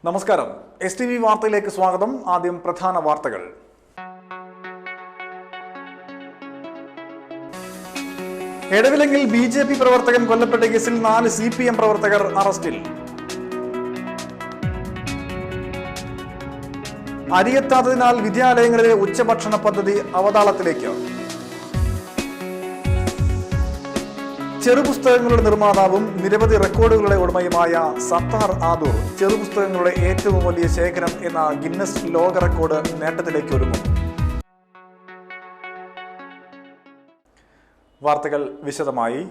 നമസ്കാരം. STV വാർത്തയിലേക്ക് സ്വാഗതം. ആദ്യം പ്രധാന വാർത്തകൾ. എടവിലങ്ങിൽ BJP പ്രവർത്തകൻ കൊല്ലപ്പെട്ട കേസിൽ 4 CPM പ്രവർത്തകർ അറസ്റ്റിൽ. അരിയെത്താത്തതിനാൽ വിദ്യാലയങ്ങളിലെ ഉച്ചഭക്ഷണ പദ്ധതി അവതാളത്തിലേക്ക്. ചെറുപുസ്തകങ്ങളുടെ നിർമ്മാതാവും നിരവധി റെക്കോർഡുകളുടെ ഉടമയുമായ സത്താർ ആദൂർ ചെറുപുസ്തകങ്ങളുടെ ഏറ്റവും വലിയ ശേഖരം എന്ന ഗിന്നസ് ലോക റെക്കോർഡ് നേട്ടത്തിലേക്ക് ഒരുങ്ങും. വാർത്തകൾ വിശദമായി.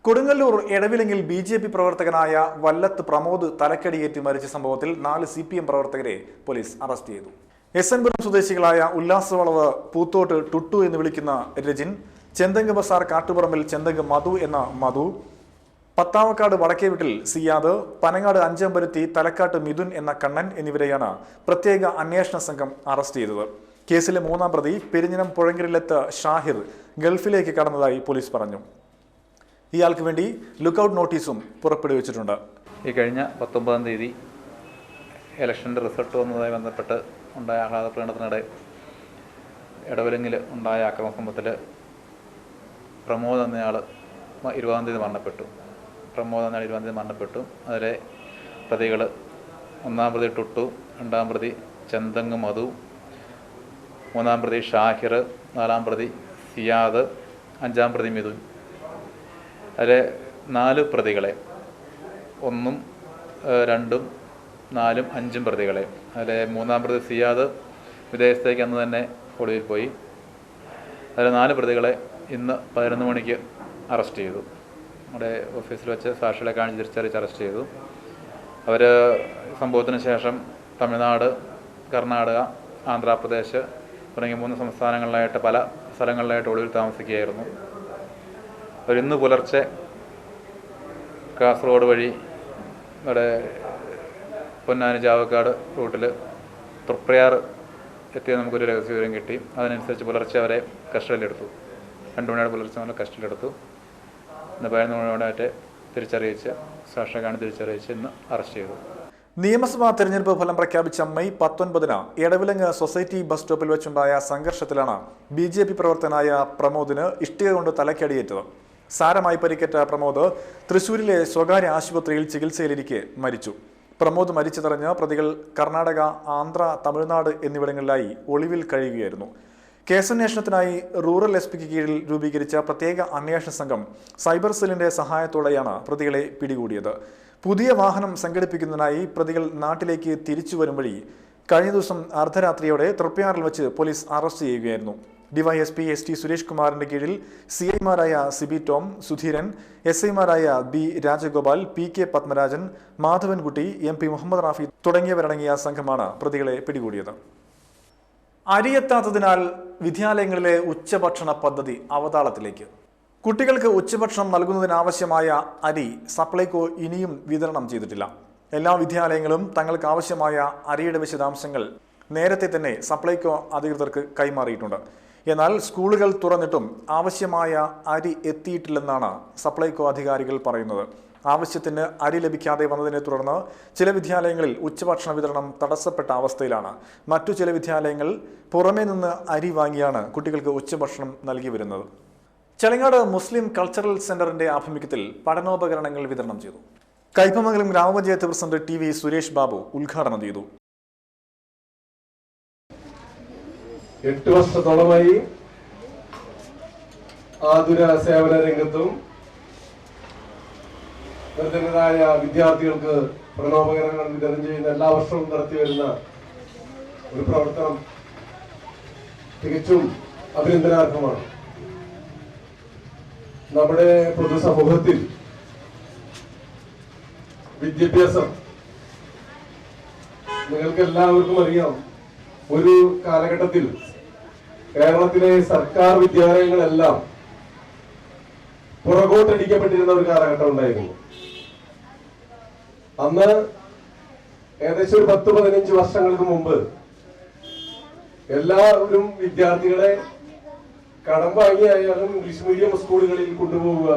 കൊടുങ്ങല്ലൂർ എടവിലങ്ങിൽ BJP പ്രവർത്തകനായ വല്ലത്ത് പ്രമോദ് തലക്കടിയേറ്റ് മരിച്ച സംഭവത്തിൽ 4 CPM പ്രവർത്തകരെ പോലീസ് അറസ്റ്റ് ചെയ്തു. എസ്എൻപുരം സ്വദേശികളായ ഉല്ലാസവളവ് പൂത്തോട്ട് ടുട്ടു എന്ന് വിളിക്കുന്ന രജിൻ, ചെന്തങ്ക് ബസാർ കാട്ടുപറമ്പിൽ ചെന്തങ്ക് മധു എന്ന മധു, പത്താവക്കാട് വടക്കേവീട്ടിൽ സിയാദ്, പനങ്ങാട് അഞ്ചമ്പരുത്തി തലക്കാട്ട് മിഥുൻ എന്ന കണ്ണൻ എന്നിവരെയാണ് പ്രത്യേക അന്വേഷണ സംഘം അറസ്റ്റ് ചെയ്തത്. കേസിലെ 3-ാം പ്രതി പെരിഞ്ഞനം പുഴങ്കരിലെത്ത് ഷാഹിർ ഗൾഫിലേക്ക് കടന്നതായി പോലീസ് പറഞ്ഞു. ഇയാൾക്ക് വേണ്ടി ലുക്കൌട്ട് നോട്ടീസും പുറപ്പെടുവിച്ചിട്ടുണ്ട്. ഈ കഴിഞ്ഞ 19-ാം തീയതി ഇലക്ഷൻ്റെ റിസൾട്ട് വന്നതുമായി ബന്ധപ്പെട്ട് ഉണ്ടായ ആഹ്ലാദ പ്രകടനത്തിനിടെ എടവിലങ്ങിൽ ഉണ്ടായ അക്രമ സംഭവത്തിൽ പ്രമോദ് എന്നയാൾ 20-ാം തീയതി മരണപ്പെട്ടു. അതിലെ പ്രതികൾ 1-ാം പ്രതി ടുട്ടു, 2-ാം പ്രതി ചെന്തങ്ങ് മധു, 3-ാം പ്രതി ഷാഹിർ, 4-ാം പ്രതി സിയാദ്, 5-ാം പ്രതി മിഥുൻ. അതിലെ 4 പ്രതികളെ 1, 2, 4, 5 പ്രതികളെ, അതിലെ 3-ാം പ്രതി സിയാദ് വിദേശത്തേക്ക് അന്ന് തന്നെ ഒളിവിൽ പോയി. അതിലെ 4 പ്രതികളെ ഇന്ന് 11 മണിക്ക് അറസ്റ്റ് ചെയ്തു. നമ്മുടെ ഓഫീസിൽ വെച്ച് സാക്ഷികളെ കാണിച്ച് തിരിച്ചറിയിച്ച് അറസ്റ്റ് ചെയ്തു. അവർ സംഭവത്തിന് ശേഷം തമിഴ്നാട്, കർണാടക, ആന്ധ്രാപ്രദേശ് തുടങ്ങിയ 3 സംസ്ഥാനങ്ങളിലായിട്ട് പല സ്ഥലങ്ങളിലായിട്ട് ഒളിവിൽ താമസിക്കുകയായിരുന്നു. അവരിന്ന് പുലർച്ചെ കാസർഗോഡ് വഴി നമ്മുടെ പൊന്നാനി ചാവക്കാട് റൂട്ടിൽ തൃപ്രയാർ എത്തിയത് നമുക്കൊരു രഹസ്യ വിവരം കിട്ടി. അതിനനുസരിച്ച് പുലർച്ചെ അവരെ കസ്റ്റഡിയിലെടുത്തു. 2 മണിയോടെ പുലർച്ചെ നമ്മൾ കസ്റ്റഡിയിലെടുത്തു. ഇന്ന് 11 മണിയോടെ തിരിച്ചറിയിച്ച് സാക്ഷികളെ തിരിച്ചറിയിച്ച് ഇന്ന് അറസ്റ്റ് ചെയ്തു. നിയമസഭാ തെരഞ്ഞെടുപ്പ് ഫലം പ്രഖ്യാപിച്ച മെയ് 19-ന് എടവിലങ്ങ് സൊസൈറ്റി ബസ് സ്റ്റോപ്പിൽ വെച്ചുണ്ടായ സംഘർഷത്തിലാണ് BJP പ്രവർത്തകനായ പ്രമോദിന് ഇഷ്ടിക കൊണ്ട് തലക്കടിയേറ്റത്. സാരമായി പരിക്കേറ്റ പ്രമോദ് തൃശൂരിലെ സ്വകാര്യ ആശുപത്രിയിൽ ചികിത്സയിലിരിക്കെ മരിച്ചു. പ്രമോദ് മരിച്ചതറിഞ്ഞ് പ്രതികൾ കർണാടക, ആന്ധ്ര, തമിഴ്നാട് എന്നിവിടങ്ങളിലായി ഒളിവിൽ കഴിയുകയായിരുന്നു. കേസന്വേഷണത്തിനായി റൂറൽ SP കീഴിൽ രൂപീകരിച്ച പ്രത്യേക അന്വേഷണ സംഘം സൈബർ സെല്ലിന്റെ സഹായത്തോടെയാണ് പ്രതികളെ പിടികൂടിയത്. പുതിയ വാഹനം സംഘടിപ്പിക്കുന്നതിനായി പ്രതികൾ നാട്ടിലേക്ക് തിരിച്ചു വരും വഴി കഴിഞ്ഞ ദിവസം അർദ്ധരാത്രിയോടെ തൃപ്പയാറിൽ വെച്ച് പോലീസ് അറസ്റ്റ് ചെയ്യുകയായിരുന്നു. DYSP ST സുരേഷ് കുമാറിന്റെ കീഴിൽ CIമാരായ സിബി ടോം, സുധീരൻ, SIമാരായ B Rajagopal, PK Padmarajan, Madhavankutty, MP Muhammad Rafi തുടങ്ങിയവരടങ്ങിയ സംഘമാണ് പ്രതികളെ പിടികൂടിയത്. അരിയെത്താത്തതിനാൽ വിദ്യാലയങ്ങളിലെ ഉച്ചഭക്ഷണ പദ്ധതി അവതാളത്തിലേക്ക്. കുട്ടികൾക്ക് ഉച്ചഭക്ഷണം നൽകുന്നതിനാവശ്യമായ അരി സപ്ലൈകോ ഇനിയും വിതരണം ചെയ്തിട്ടില്ല. എല്ലാ വിദ്യാലയങ്ങളും തങ്ങൾക്ക് ആവശ്യമായ അരിയുടെ വിശദാംശങ്ങൾ നേരത്തെ തന്നെ സപ്ലൈകോ അധികൃതർക്ക് കൈമാറിയിട്ടുണ്ട്. എന്നാൽ സ്കൂളുകൾ തുറന്നിട്ടും ആവശ്യമായ അരി എത്തിയിട്ടില്ലെന്നാണ് സപ്ലൈകോ അധികാരികൾ പറയുന്നത്. ആവശ്യത്തിന് അരി ലഭിക്കാതെ വന്നതിനെ തുടർന്ന് ചില വിദ്യാലയങ്ങളിൽ ഉച്ചഭക്ഷണ വിതരണം തടസ്സപ്പെട്ട അവസ്ഥയിലാണ്. മറ്റു ചില വിദ്യാലയങ്ങൾ പുറമേ നിന്ന് അരി വാങ്ങിയാണ് കുട്ടികൾക്ക് ഉച്ചഭക്ഷണം നൽകി വരുന്നത്. ചെലങ്ങാട് മുസ്ലിം കൾച്ചറൽ സെന്ററിന്റെ ആഭിമുഖ്യത്തിൽ പഠനോപകരണങ്ങൾ വിതരണം ചെയ്തു. കയ്പമംഗലം ഗ്രാമപഞ്ചായത്ത് പ്രസിഡന്റ് TV സുരേഷ് ബാബു ഉദ്ഘാടനം ചെയ്തു. 8 വർഷത്തോളമായി ആതുര സേവന രംഗത്തും നിർധനരായ വിദ്യാർത്ഥികൾക്ക് പഠനോപകരണങ്ങൾ വിതരണം ചെയ്യുന്ന എല്ലാ വർഷവും നടത്തിവരുന്ന ഒരു പ്രവർത്തനം തികച്ചും അഭിനന്ദനാർഹമാണ്. നമ്മുടെ പൊതുസമൂഹത്തിൽ വിദ്യാഭ്യാസം നിങ്ങൾക്ക് എല്ലാവർക്കും അറിയാം. ഒരു കാലഘട്ടത്തിൽ കേരളത്തിലെ സർക്കാർ വിദ്യാലയങ്ങളെല്ലാം പുറകോട്ടടിക്കപ്പെട്ടിരുന്ന ഒരു കാലഘട്ടം ഉണ്ടായിരുന്നു. അന്ന് ഏകദേശം ഒരു 10-15 വർഷങ്ങൾക്ക് മുമ്പ് എല്ലാവരും വിദ്യാർത്ഥികളെ കടം വാങ്ങിയായാലും ഇംഗ്ലീഷ് മീഡിയം സ്കൂളുകളിൽ കൊണ്ടുപോവുക,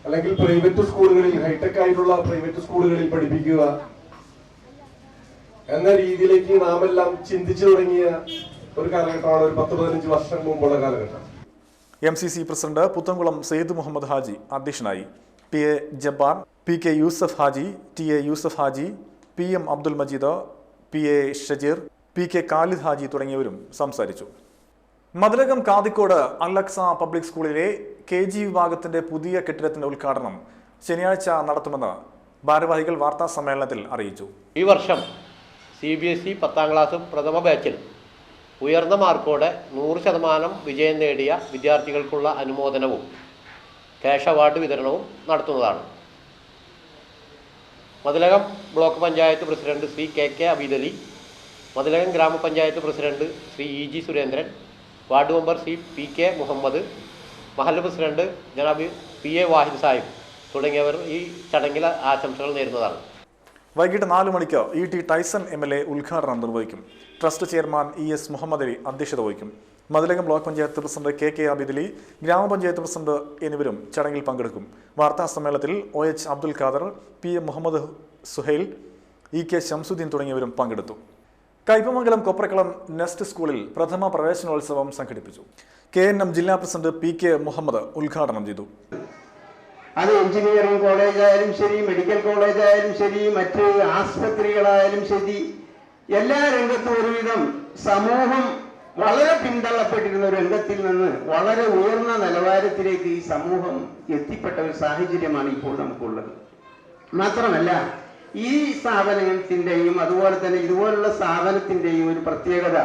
അല്ലെങ്കിൽ പ്രൈവറ്റ് സ്കൂളുകളിൽ, ഹൈടെക് ആയിട്ടുള്ള പ്രൈവറ്റ് സ്കൂളുകളിൽ പഠിപ്പിക്കുക, എന്ന രീതിയിലേക്ക് നാം എല്ലാം ചിന്തിച്ചു തുടങ്ങിയ ഒരു കാലഘട്ടമാണ്, ഒരു 10-15 വർഷം മുമ്പുള്ള കാലഘട്ടം. MCC പ്രസിഡന്റ് പുത്തൻകുളം സെയ്ദ് മുഹമ്മദ് ഹാജി അധ്യക്ഷനായി. PA Jabbar, PK Yusuf Haji, TA Yusuf Haji, PM Abdul Majeed, PA Shajeer, PK Khalid Haji തുടങ്ങിയവരും സംസാരിച്ചു. മതിലകം കാതിക്കോട് അൽ-അഖ്സ പബ്ലിക് സ്കൂളിലെ KG വിഭാഗത്തിന്റെ പുതിയ കെട്ടിടത്തിന്റെ ഉദ്ഘാടനം ശനിയാഴ്ച നടത്തുമെന്ന് ഭാരവാഹികൾ വാർത്താ സമ്മേളനത്തിൽ അറിയിച്ചു. ഈ വർഷം CBSE 10ാം ക്ലാസ്സും പ്രഥമ ബാച്ചിൽ ഉയർന്ന മാർക്കോടെ 100% വിജയം നേടിയ വിദ്യാർത്ഥികൾക്കുള്ള അനുമോദനവും ക്യാഷ് അവാർഡ് വിതരണവും നടത്തുന്നതാണ്. Mathilakam block panchayat president Shri KK Abeedali, Mathilakam ഗ്രാമപഞ്ചായത്ത് president Shri EG Surendran, ward member Shri PK Muhammad, മഹല്ല് പ്രസിഡന്റ് ജനാബ് PA വാഹിദ് സാഹിബ് തുടങ്ങിയവർ ഈ ചടങ്ങിൽ ആശംസകൾ നേരുന്നതാണ്. വൈകിട്ട് 4 മണിക്ക് ET ടൈസൺ MLA ഉദ്ഘാടനം നിർവഹിക്കും. Trust chairman ES Muhammad Ali അധ്യക്ഷത വഹിക്കും. Mathilakam block panchayat president KK Abeedali, ഗ്രാമപഞ്ചായത്ത് പ്രസിഡന്റ് എന്നിവരും ചടങ്ങിൽ പങ്കെടുക്കും. വാർത്താ സമ്മേളനത്തിൽ OH Abdul Khader, PM Muhammad Suhail, EK Shamsuddin തുടങ്ങിയവരും പങ്കെടുത്തു. കയ്പമംഗലം കൊപ്രക്കളം നെസ്റ്റ് സ്കൂളിൽ പ്രഥമ പ്രവേശനോത്സവം സംഘടിപ്പിച്ചു. KNM ജില്ലാ പ്രസിഡന്റ് PK മുഹമ്മദ് ഉദ്ഘാടനം ചെയ്തു. അത് എഞ്ചിനീയറിംഗ് കോളേജായാലും ശരി, മെഡിക്കൽ കോളേജായാലും ശരി, മറ്റ് ആസ്പത്രികളായാലും ശരി, എല്ലാ രംഗത്തും ഒരുവിധം സമൂഹം വളരെ പിന്തള്ളപ്പെട്ടിരുന്ന ഒരു രംഗത്തിൽ നിന്ന് വളരെ ഉയർന്ന നിലവാരത്തിലേക്ക് ഈ സമൂഹം എത്തിപ്പെട്ട ഒരു സാഹചര്യമാണ് ഇപ്പോൾ നമുക്കുള്ളത്. മാത്രമല്ല, ഈ സ്ഥാപനത്തിൻ്റെയും അതുപോലെ തന്നെ ഇതുപോലുള്ള സ്ഥാപനത്തിൻ്റെയും ഒരു പ്രത്യേകത,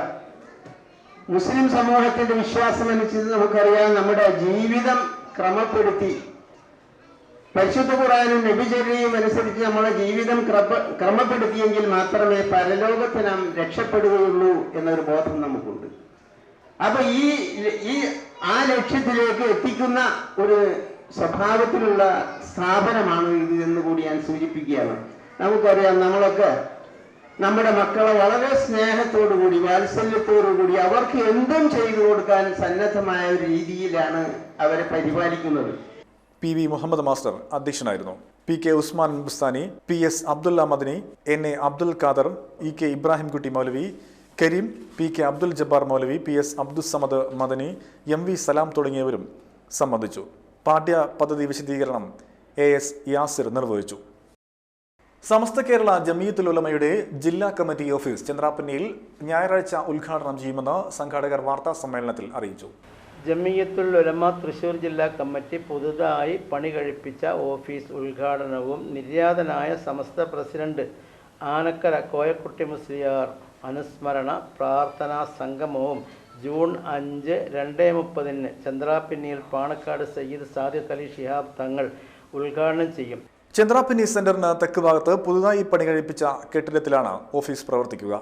മുസ്ലിം സമൂഹത്തിന്റെ വിശ്വാസമനുസരിച്ച് നമുക്കറിയാം, നമ്മുടെ ജീവിതം ക്രമപ്പെടുത്തി പരിശുദ്ധ ഖുർആനും നബിചര്യയും അനുസരിച്ച് നമ്മുടെ ജീവിതം ക്രമപ്പെടുത്തിയെങ്കിൽ മാത്രമേ പരലോകത്ത് നാം രക്ഷപ്പെടുകയുള്ളൂ എന്നൊരു ബോധം നമുക്കുണ്ട്. അപ്പൊ ഈ ആ ലക്ഷ്യത്തിലേക്ക് എത്തിക്കുന്ന ഒരു സ്വഭാവത്തിലുള്ള സ്ഥാപനമാണ് ഇത് എന്ന് കൂടി ഞാൻ സൂചിപ്പിക്കുകയാണ്. നമുക്കറിയാം, നമ്മളൊക്കെ നമ്മുടെ മക്കളെ വളരെ സ്നേഹത്തോടു കൂടി വാത്സല്യത്തോടു കൂടി അവർക്ക് എന്തും ചെയ്തു കൊടുക്കാൻ സന്നദ്ധമായ ഒരു രീതിയിലാണ് അവരെ പരിപാലിക്കുന്നത്. PV മുഹമ്മദ് മാസ്റ്റർ അധ്യക്ഷനായിരുന്നു. PK Usman Bustani, PS Abdulla Madani, NA Abdul Khader, EK Ibrahimkutty Maulavi, Kareem, PK Abdul Jabbar Maulavi, PS Abdul Samad Madani, MV Salam തുടങ്ങിയവരും സംബന്ധിച്ചു. പാഠ്യ പദ്ധതി വിശദീകരണം AS യാസിർ നിർവഹിച്ചു. സമസ്ത കേരള ജമീയത്തുൽ ഉലമയുടെ ജില്ലാ കമ്മിറ്റി ഓഫീസ് ചന്ദ്രാപ്പന്നിയിൽ ഞായറാഴ്ച ഉദ്ഘാടനം ചെയ്യുമെന്ന് സംഘാടകർ വാർത്താ സമ്മേളനത്തിൽ അറിയിച്ചു. ജമിയത്തുൽ ഉലമ തൃശ്ശൂർ ജില്ലാ കമ്മിറ്റി പുതുതായി പണി കഴിപ്പിച്ച ഓഫീസ് ഉദ്ഘാടനവും നിര്യാതനായ സമസ്ത പ്രസിഡന്റ് ആനക്കര കോയക്കുട്ടി മുസ്ലിയാർ അനുസ്മരണ പ്രാർത്ഥനാ സംഗമവും ജൂൺ 5, 2030 ചന്ദ്രാപ്പിന്നിയിൽ പാണക്കാട് സയ്യിദ് സാദിഖ് അലി ശിഹാബ് തങ്ങൾ ഉദ്ഘാടനം ചെയ്യും. ചന്ദ്രാപ്പിന്നി സെന്ററിന് തെക്ക് ഭാഗത്ത് പുതുതായി പണി കഴിപ്പിച്ച കെട്ടിടത്തിലാണ് ഓഫീസ് പ്രവർത്തിക്കുക.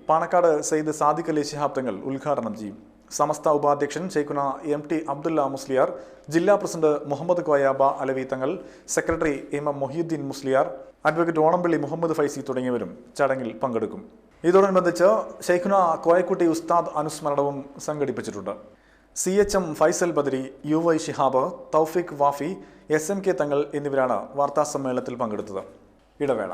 പാണക്കാട് സയ്യിദ് സാദിഖ് അലി ശിഹാബ് തങ്ങൾ ഉദ്ഘാടനം ചെയ്യും. സമസ്ത ഉപാധ്യക്ഷൻ ശൈഖുന MT അബ്ദുല്ല മുസ്ലിയാർ, ജില്ലാ പ്രസിഡന്റ് മുഹമ്മദ് കോയാബ അലവി തങ്ങൾ, സെക്രട്ടറി ഇമാം മൊഹീദ്ദീൻ മുസ്ലിയാർ, അഡ്വക്കേറ്റ് ഓണംപള്ളി മുഹമ്മദ് ഫൈസി തുടങ്ങിയവരും ചടങ്ങിൽ പങ്കെടുക്കും. ഇതോടനുബന്ധിച്ച് ശൈഖുന കോയക്കുട്ടി ഉസ്താദ് അനുസ്മരണവും സംഘടിപ്പിച്ചിട്ടുണ്ട്. CHM ഫൈസൽ ബദരി, UY ഷിഹാബ്, തൗഫീഖ് വാഫി, SMK തങ്ങൾ എന്നിവരാണ് വാർത്താസമ്മേളനത്തിൽ പങ്കെടുത്തത്. ഇടവേള.